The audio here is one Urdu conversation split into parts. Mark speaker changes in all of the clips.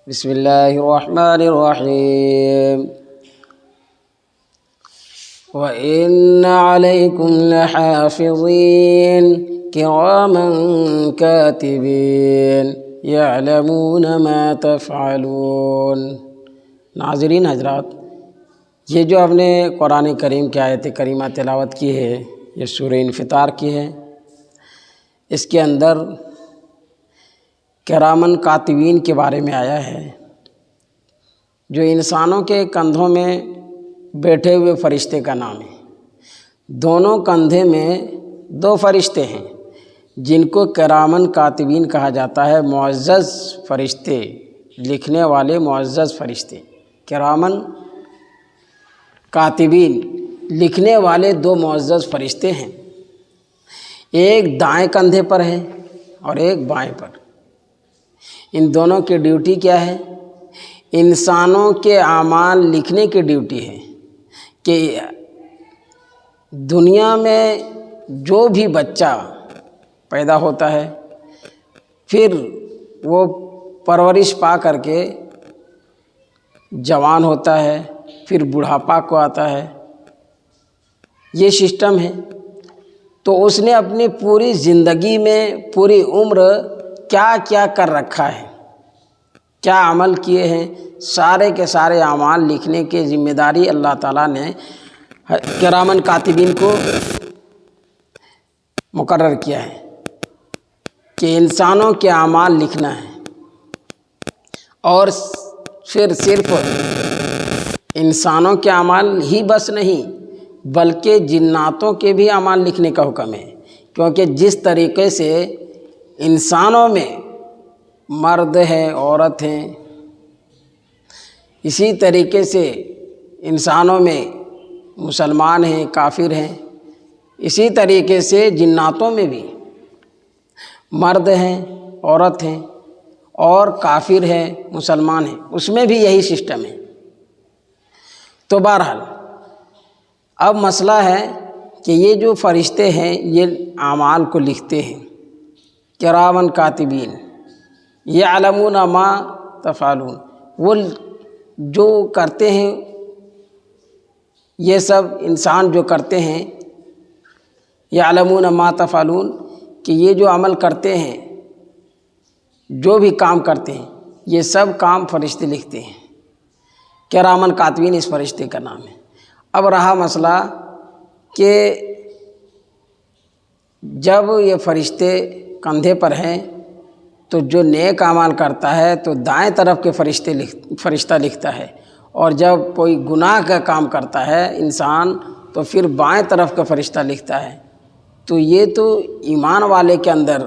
Speaker 1: بسم اللہ الرحمن الرحیم وَإِنَّ عَلَيْكُمْ لَحَافِظِينَ كِرَامًا كَاتِبِينَ يَعْلَمُونَ مَا تَفْعَلُونَ۔ ناظرین حضرات، یہ جو آپ نے قرآن کریم کی آیت کریمہ تلاوت کی ہے، یہ سورہ انفطار کی ہے۔ اس کے اندر کرامن کاتبین کے بارے میں آیا ہے، جو انسانوں کے کندھوں میں بیٹھے ہوئے فرشتے کا نام ہے۔ دونوں کندھے میں دو فرشتے ہیں جن کو کرامن کاتبین کہا جاتا ہے، معزز فرشتے، لکھنے والے معزز فرشتے۔ کرامن کاتبین لکھنے والے دو معزز فرشتے ہیں، ایک دائیں کندھے پر ہے اور ایک بائیں پر۔ ان دونوں کی ڈیوٹی کیا ہے؟ انسانوں کے اعمال لکھنے کی ڈیوٹی ہے کہ دنیا میں جو بھی بچہ پیدا ہوتا ہے، پھر وہ پرورش پا کر کے جوان ہوتا ہے، پھر بڑھاپا کو آتا ہے، یہ سسٹم ہے۔ تو اس نے اپنی پوری زندگی میں پوری عمر کیا کیا کر رکھا ہے، کیا عمل کیے ہیں، سارے کے سارے اعمال لکھنے کی ذمہ داری اللہ تعالیٰ نے کرامن کاتبین کو مقرر کیا ہے کہ انسانوں کے اعمال لکھنا ہے۔ اور پھر صرف انسانوں کے اعمال ہی بس نہیں، بلکہ جناتوں کے بھی اعمال لکھنے کا حکم ہے، کیونکہ جس طریقے سے انسانوں میں مرد ہیں، عورت ہیں، اسی طریقے سے انسانوں میں مسلمان ہیں، کافر ہیں، اسی طریقے سے جناتوں میں بھی مرد ہیں، عورت ہیں، اور کافر ہیں، مسلمان ہیں، اس میں بھی یہی سسٹم ہے۔ تو بہرحال اب مسئلہ ہے کہ یہ جو فرشتے ہیں یہ اعمال کو لکھتے ہیں، کرامن کاتبین یعلمون ما تفعلون، وہ جو کرتے ہیں، یہ سب انسان جو کرتے ہیں، یعلمون ما تفعلون، کہ یہ جو عمل کرتے ہیں، جو بھی کام کرتے ہیں، یہ سب کام فرشتے لکھتے ہیں۔ کرامن کاتبین اس فرشتے کا نام ہے۔ اب رہا مسئلہ کہ جب یہ فرشتے کندھے پر ہیں تو جو نیک اعمال کرتا ہے تو دائیں طرف کے فرشتہ لکھتا ہے، اور جب کوئی گناہ کا کام کرتا ہے انسان تو پھر بائیں طرف کا فرشتہ لکھتا ہے۔ تو یہ تو ایمان والے کے اندر،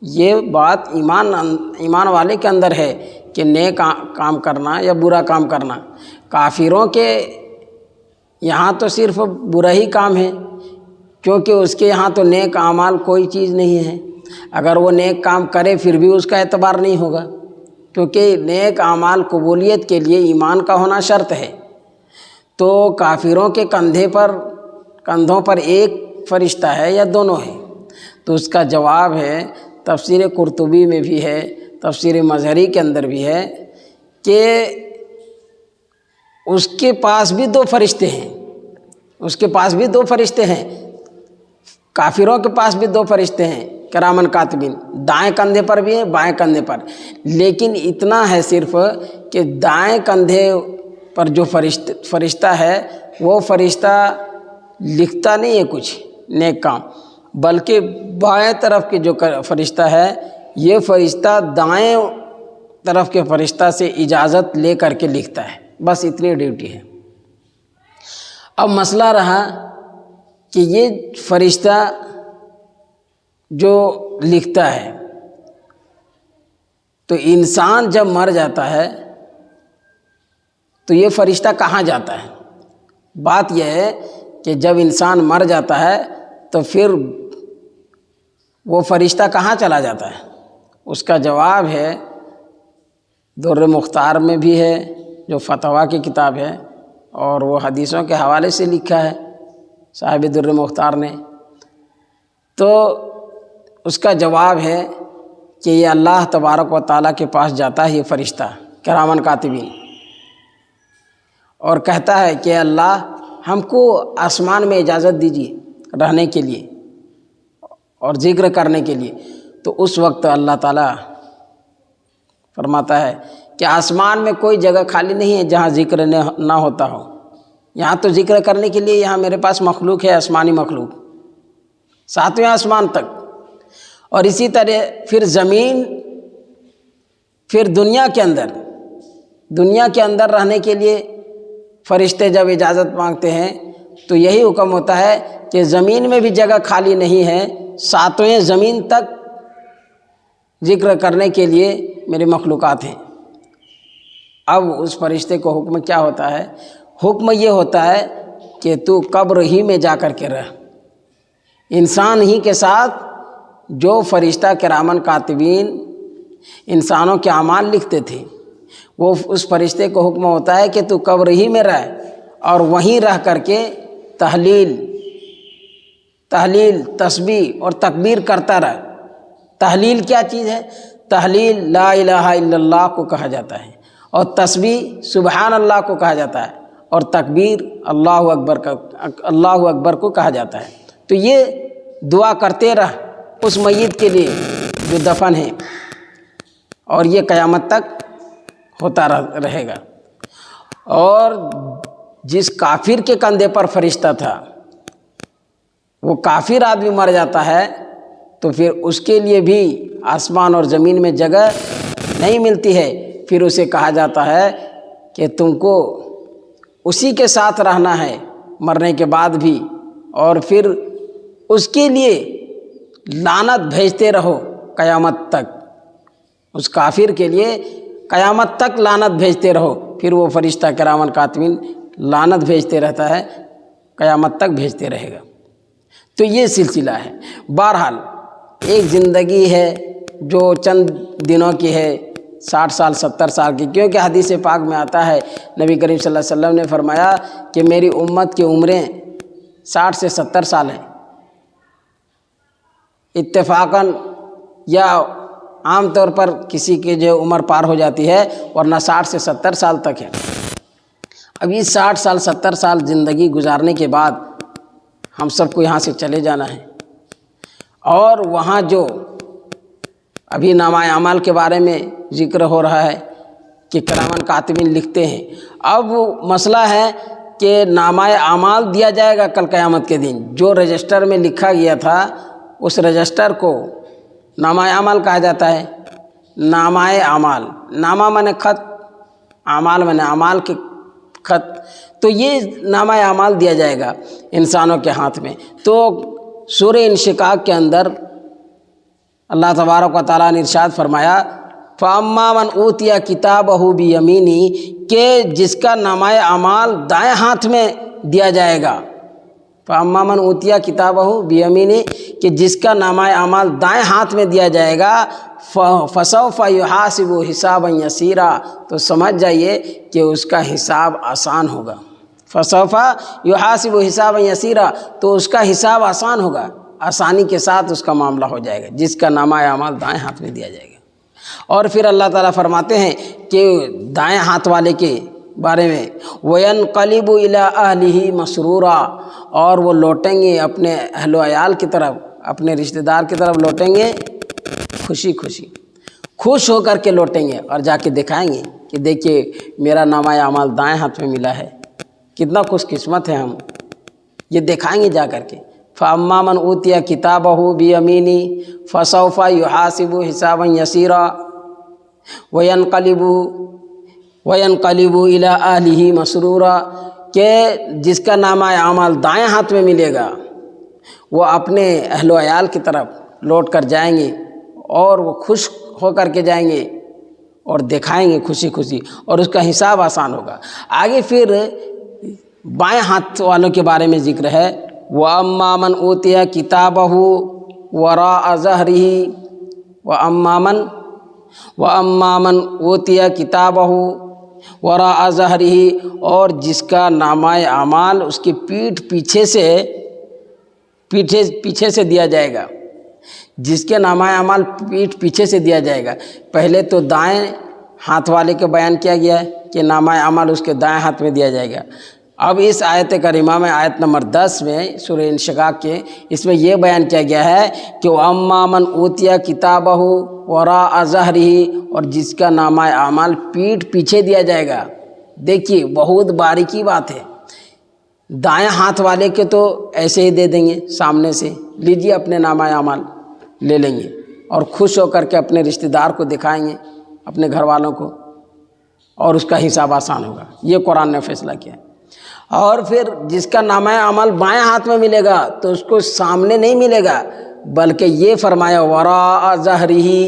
Speaker 1: یہ بات ایمان والے کے اندر ہے کہ نیک کام کرنا یا برا کام کرنا۔ کافروں کے یہاں تو صرف برا ہی کام ہے، کیونکہ اس کے یہاں تو نیک اعمال کوئی چیز نہیں ہے۔ اگر وہ نیک کام کرے پھر بھی اس کا اعتبار نہیں ہوگا، کیونکہ نیک اعمال قبولیت کے لیے ایمان کا ہونا شرط ہے۔ تو کافروں کے کندھوں پر ایک فرشتہ ہے یا دونوں ہیں؟ تو اس کا جواب ہے، تفسیر قرطبی میں بھی ہے، تفسیر مظہری کے اندر بھی ہے، کہ اس کے پاس بھی دو فرشتے ہیں، اس کے پاس بھی دو فرشتے ہیں، کافروں کے پاس بھی دو فرشتے ہیں کرامن کاتبین، دائیں کندھے پر بھی ہیں، بائیں کندھے پر۔ لیکن اتنا ہے صرف کہ دائیں کندھے پر جو فرشتہ ہے وہ فرشتہ لکھتا نہیں ہے کچھ نیک کام، بلکہ بائیں طرف کے جو فرشتہ ہے یہ فرشتہ دائیں طرف کے فرشتہ سے اجازت لے کر کے لکھتا ہے، بس اتنی ڈیوٹی ہے۔ اب مسئلہ رہا کہ یہ فرشتہ جو لکھتا ہے تو انسان جب مر جاتا ہے تو یہ فرشتہ کہاں جاتا ہے؟ بات یہ ہے کہ جب انسان مر جاتا ہے تو پھر وہ فرشتہ کہاں چلا جاتا ہے؟ اس کا جواب ہے، در مختار میں بھی ہے جو فتویٰ کی کتاب ہے، اور وہ حدیثوں کے حوالے سے لکھا ہے صاحب در مختار نے۔ تو اس کا جواب ہے کہ یہ اللہ تبارک و تعالیٰ کے پاس جاتا ہے یہ فرشتہ کرامن کاتبین، اور کہتا ہے کہ اللہ ہم کو آسمان میں اجازت دیجیے رہنے کے لیے اور ذکر کرنے کے لیے۔ تو اس وقت اللہ تعالیٰ فرماتا ہے کہ آسمان میں کوئی جگہ خالی نہیں ہے جہاں ذکر نہ ہوتا ہو، یہاں تو ذکر کرنے کے لیے یہاں میرے پاس مخلوق ہے، آسمانی مخلوق 7ویں آسمان تک۔ اور اسی طرح پھر زمین، پھر دنیا کے اندر رہنے کے لیے فرشتے جب اجازت مانگتے ہیں تو یہی حکم ہوتا ہے کہ زمین میں بھی جگہ خالی نہیں ہے، 7ویں زمین تک ذکر کرنے کے لیے میرے مخلوقات ہیں۔ اب اس فرشتے کو حکم کیا ہوتا ہے؟ حکم یہ ہوتا ہے کہ تو قبر ہی میں جا کر کے رہ۔ انسان ہی کے ساتھ جو فرشتہ کرامن کاتبین انسانوں کے اعمال لکھتے تھے، وہ اس فرشتے کو حکم ہوتا ہے کہ تو قبر ہی میں رہ اور وہیں رہ کر کے تحلیل، تسبیح اور تکبیر کرتا رہ۔ تحلیل کیا چیز ہے؟ تحلیل لا الہ الا اللہ کو کہا جاتا ہے، اور تسبیح سبحان اللہ کو کہا جاتا ہے، اور تکبیر اللہ اکبر کو کہا جاتا ہے۔ تو یہ دعا کرتے رہ اس میت کے لیے جو دفن ہے، اور یہ قیامت تک ہوتا رہے گا۔ اور جس کافر کے کندھے پر فرشتہ تھا، وہ کافر آدمی مر جاتا ہے تو پھر اس کے لیے بھی آسمان اور زمین میں جگہ نہیں ملتی ہے، پھر اسے کہا جاتا ہے کہ تم کو اسی کے ساتھ رہنا ہے مرنے کے بعد بھی، اور پھر اس کے لیے لعنت بھیجتے رہو قیامت تک، اس کافر کے لیے قیامت تک لعنت بھیجتے رہو۔ پھر وہ فرشتہ کرامن کاتبین لعنت بھیجتے رہتا ہے، قیامت تک بھیجتے رہے گا۔ تو یہ سلسلہ ہے۔ بہرحال ایک زندگی ہے جو چند دنوں کی ہے، 60 سال 70 سال کی، کیونکہ حدیث پاک میں آتا ہے نبی کریم صلی اللہ علیہ وسلم نے فرمایا کہ میری امت کی عمریں 60 سے 70 سال ہیں، اتفاقاً یا عام طور پر کسی کی جو عمر پار ہو جاتی ہے، ورنہ 60 سے 70 سال تک ہے۔ اب یہ 60 سال 70 سال زندگی گزارنے کے بعد ہم سب کو یہاں سے چلے جانا ہے، اور وہاں جو ابھی نامہ اعمال کے بارے میں ذکر ہو رہا ہے کہ کرامن کاتبین لکھتے ہیں، اب مسئلہ ہے کہ نامہ اعمال دیا جائے گا کل قیامت کے دن۔ جو رجسٹر میں لکھا گیا تھا اس رجسٹر کو نامہ اعمال کہا جاتا ہے۔ نامہ اعمال، نامہ مانے خط، اعمال مانے اعمال کے خط، تو یہ نامہ اعمال دیا جائے گا انسانوں کے ہاتھ میں۔ تو سورہ انشقاق کے اندر اللہ تبارک و تعالیٰ نے ارشاد فرمایا فَأَمَّا مَنْ أُوتِيَ كِتَابَهُ بِيَمِينِهِ، کہ جس کا نامہ اعمال دائیں ہاتھ میں دیا جائے گا۔ فَأَمَّا مَنْ أُوتِيَ كِتَابَهُ بِيَمِينِهِ، کہ جس کا نامہ اعمال دائیں ہاتھ میں دیا جائے گا، فَسَوْفَ يُحَاسَبُ حِسَابًا يَسِيرًا، تو سمجھ جائیے کہ اس کا حساب آسان ہوگا۔ فَسَوْفَ يُحَاسَبُ حِسَابًا يَسِيرًا، تو اس کا حساب آسان ہوگا، آسانی کے ساتھ اس کا معاملہ ہو جائے گا جس کا نامہ اعمال دائیں ہاتھ میں دیا جائے گا۔ اور پھر اللہ تعالیٰ فرماتے ہیں کہ دائیں ہاتھ والے کے بارے میں وَيَنْقَلِبُ إِلَىٰ أَهْلِهِ مَسْرُورًا، اور وہ لوٹیں گے اپنے اہل و عیال کی طرف، اپنے رشتہ دار کی طرف لوٹیں گے خوشی خوشی، خوش ہو کر کے لوٹیں گے، اور جا کے دکھائیں گے کہ دیکھیے میرا نامہ اعمال دائیں ہاتھ میں ملا ہے، کتنا خوش قسمت ہے ہم، یہ دکھائیں گے جا کر کے۔ فَأَمَّا مَنْ أُوتِيَ كِتَابَهُ بِيَمِينِهِ فَسَوْفَ يُحَاسَبُ حِسَابًا يَسِيرًا وَيَنْقَلِبُ إِلَىٰ أَهْلِهِ مَسْرُورًا، کہ جس کا نامہ اعمال دائیں ہاتھ میں ملے گا وہ اپنے اہل و عیال کی طرف لوٹ کر جائیں گے، اور وہ خوش ہو کر کے جائیں گے اور دکھائیں گے خوشی خوشی، اور اس کا حساب آسان ہوگا۔ آگے پھر بائیں ہاتھ والوں کے بارے میں ذکر ہے وَأَمَّا مَنْ أُوتِيَ كِتَابَهُ وَرَاءَ ظَهْرِهِ وَأَمَّا مَنْ أُوتِيَ كِتَابَهُ وَرَاءَ ظَهْرِهِ، اور جس کا نامہ اعمال اس کی پیٹھ پیچھے سے دیا جائے گا، جس کے نامہ اعمال پیٹھ پیچھے سے دیا جائے گا۔ پہلے تو دائیں ہاتھ والے کے بیان کیا گیا ہے کہ نامہ اعمال اس کے دائیں ہاتھ میں دیا جائے گا۔ اب اس آیت کریمہ میں آیت نمبر 10 میں سورہ انشقاق کے اس میں یہ بیان کیا گیا ہے کہ وَأَمَّا مَنْ أُوتِيَ كِتَابَهُ وَرَاءَ ظَهْرِهِ، اور جس کا نامہ اعمال پیٹھ پیچھے دیا جائے گا۔ دیکھیے بہت باریکی بات ہے، دائیں ہاتھ والے کے تو ایسے ہی دے دیں گے سامنے سے، لیجیے اپنے نامہ اعمال لے لیں گے اور خوش ہو کر کے اپنے رشتہ دار کو دکھائیں گے، اپنے گھر والوں کو، اور اس کا حساب آسان ہوگا۔ یہ قرآن نے فیصلہ کیا ہے۔ اور پھر جس کا نامہ اعمال بائیں ہاتھ میں ملے گا تو اس کو سامنے نہیں ملے گا، بلکہ یہ فرمایا وراء ظہرہ،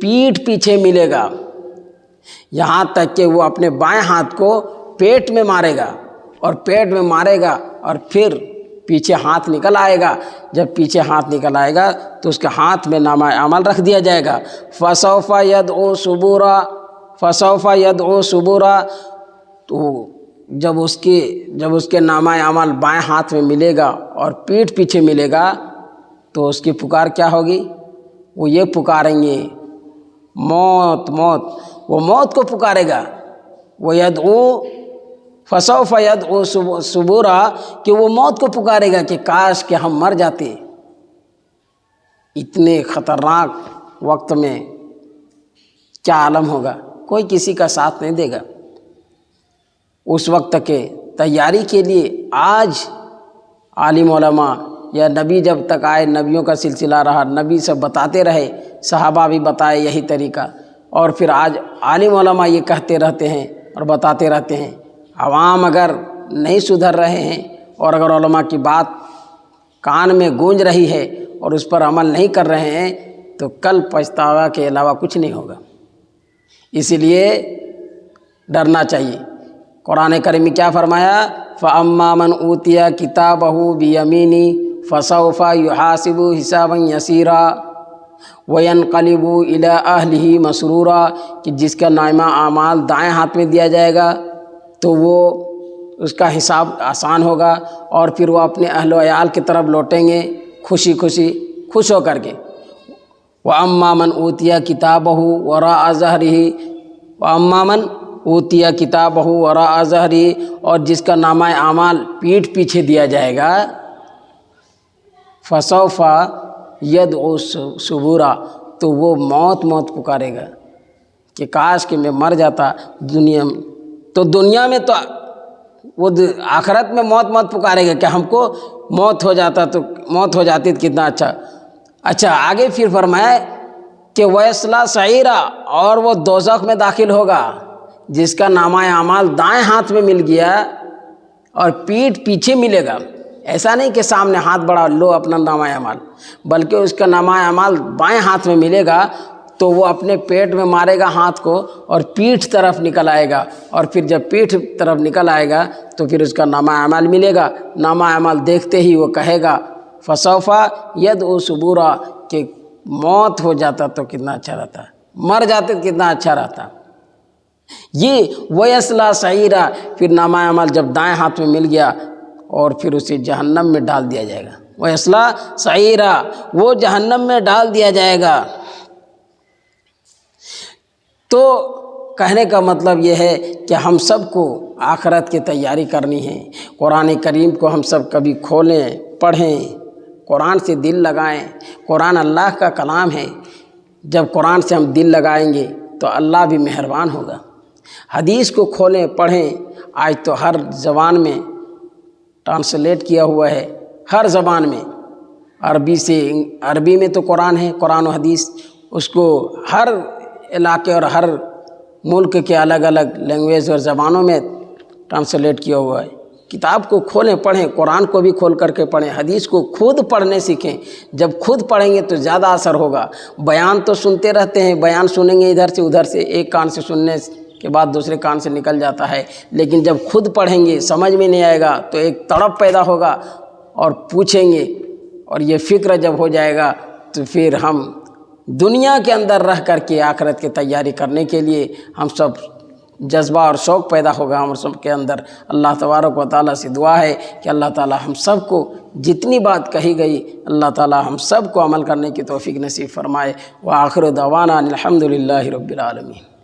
Speaker 1: پیٹھ پیچھے ملے گا، یہاں تک کہ وہ اپنے بائیں ہاتھ کو پیٹ میں مارے گا، اور پیٹ میں مارے گا اور پھر پیچھے ہاتھ نکل آئے گا۔ جب پیچھے ہاتھ نکل آئے گا تو اس کے ہاتھ میں نامہ اعمال رکھ دیا جائے گا۔ فسوف یدعو ثبورا، فسوف یدعو ثبورا، تو جب اس کے نامہ اعمال بائیں ہاتھ میں ملے گا اور پیٹھ پیچھے ملے گا تو اس کی پکار کیا ہوگی؟ وہ یہ پکاریں گے موت موت، وہ موت کو پکارے گا۔ وہ یدعو، فسوف یدعو ثبورا، کہ وہ موت کو پکارے گا کہ کاش کہ ہم مر جاتے۔ اتنے خطرناک وقت میں کیا عالم ہوگا، کوئی کسی کا ساتھ نہیں دے گا۔ اس وقت کے تیاری کے لیے آج عالم علماء یا نبی جب تک آئے، نبیوں کا سلسلہ رہا، نبی سب بتاتے رہے، صحابہ بھی بتائے یہی طریقہ، اور پھر آج عالم علماء یہ کہتے رہتے ہیں اور بتاتے رہتے ہیں۔ عوام اگر نہیں سدھر رہے ہیں اور اگر علماء کی بات کان میں گونج رہی ہے اور اس پر عمل نہیں کر رہے ہیں تو کل پچھتاوا کے علاوہ کچھ نہیں ہوگا۔ اسی لیے ڈرنا چاہیے۔ قرآن کریم میں کیا فرمایا؟ فَأَمَّا مَنْ أُوتِيَ كِتَابَهُ بِيَمِينِهِ فَسَوْفَ يُحَاسَبُ حِسَابًا يَسِيرًا وَيَنْقَلِبُ إِلَىٰ أَهْلِهِ مَسْرُورًا، کہ جس کا نامہ اعمال دائیں ہاتھ میں دیا جائے گا تو وہ اس کا حساب آسان ہوگا، اور پھر وہ اپنے اہل و عیال کی طرف لوٹیں گے خوشی خوشی، خوش ہو کر کے۔ وَأَمَّا مَنْ أُوتِيَ كِتَابَهُ وَرَاءَ ظَهْرِهِ، وَأَمَّا مَنْ أُوتِيَ كِتَابَهُ وَرَاءَ ظَهْرِهِ، اور جس کا نامہ اعمال پیٹھ پیچھے دیا جائے گا، فَسَوْفَ يَدْعُو ثُبُورًا، تو وہ موت موت پکارے گا کہ کاش کہ میں مر جاتا دنیا میں۔ تو دنیا میں تو وہ آخرت میں موت موت پکارے گا کہ ہم کو موت ہو جاتا تو موت ہو جاتی تو کتنا اچھا۔ آگے پھر فرمایا کہ وَيَصْلَىٰ سَعِيرًا، اور وہ دوزخ میں داخل ہوگا جس کا نامہ اعمال دائیں ہاتھ میں مل گیا اور پیٹھ پیچھے ملے گا۔ ایسا نہیں کہ سامنے ہاتھ بڑھا لو اپنا نامہ اعمال، بلکہ اس کا نامہ اعمال بائیں ہاتھ میں ملے گا تو وہ اپنے پیٹ میں مارے گا ہاتھ کو اور پیٹھ طرف نکل آئے گا، اور پھر جب پیٹھ طرف نکل آئے گا تو پھر اس کا نامہ اعمال ملے گا۔ نامہ اعمال دیکھتے ہی وہ کہے گا فسوف یدعو ثبورا، کہ موت ہو جاتا تو کتنا اچھا رہتا، مر جاتے تو کتنا اچھا رہتا۔ یہ وَيَصْلَىٰ سَعِيرًا، پھر نامہ اعمال جب دائیں ہاتھ میں مل گیا اور پھر اسے جہنم میں ڈال دیا جائے گا۔ وَيَصْلَىٰ سَعِيرًا، وہ جہنم میں ڈال دیا جائے گا۔ تو کہنے کا مطلب یہ ہے کہ ہم سب کو آخرت کی تیاری کرنی ہے۔ قرآن کریم کو ہم سب کبھی کھولیں، پڑھیں، قرآن سے دل لگائیں۔ قرآن اللہ کا کلام ہے، جب قرآن سے ہم دل لگائیں گے تو اللہ بھی مہربان ہوگا۔ حدیث کو کھولیں، پڑھیں۔ آج تو ہر زبان میں ٹرانسلیٹ کیا ہوا ہے، ہر زبان میں، عربی میں تو قرآن ہے، قرآن و حدیث، اس کو ہر علاقے اور ہر ملک کے الگ الگ لینگویج اور زبانوں میں ٹرانسلیٹ کیا ہوا ہے۔ کتاب کو کھولیں، پڑھیں، قرآن کو بھی کھول کر کے پڑھیں، حدیث کو خود پڑھنے سیکھیں۔ جب خود پڑھیں گے تو زیادہ اثر ہوگا۔ بیان تو سنتے رہتے ہیں، بیان سنیں گے ادھر سے ادھر سے، ایک کان سے سننے کے بعد دوسرے کان سے نکل جاتا ہے، لیکن جب خود پڑھیں گے سمجھ میں نہیں آئے گا تو ایک تڑپ پیدا ہوگا اور پوچھیں گے، اور یہ فکر جب ہو جائے گا تو پھر ہم دنیا کے اندر رہ کر کے آخرت کی تیاری کرنے کے لیے ہم سب جذبہ اور شوق پیدا ہوگا ہم سب کے اندر۔ اللہ تبارک و تعالیٰ سے دعا ہے کہ اللہ تعالیٰ ہم سب کو جتنی بات کہی گئی اللہ تعالیٰ ہم سب کو عمل کرنے کی توفیق نصیب فرمائے۔ وآخر دعوانا الحمد للہ رب العالمین۔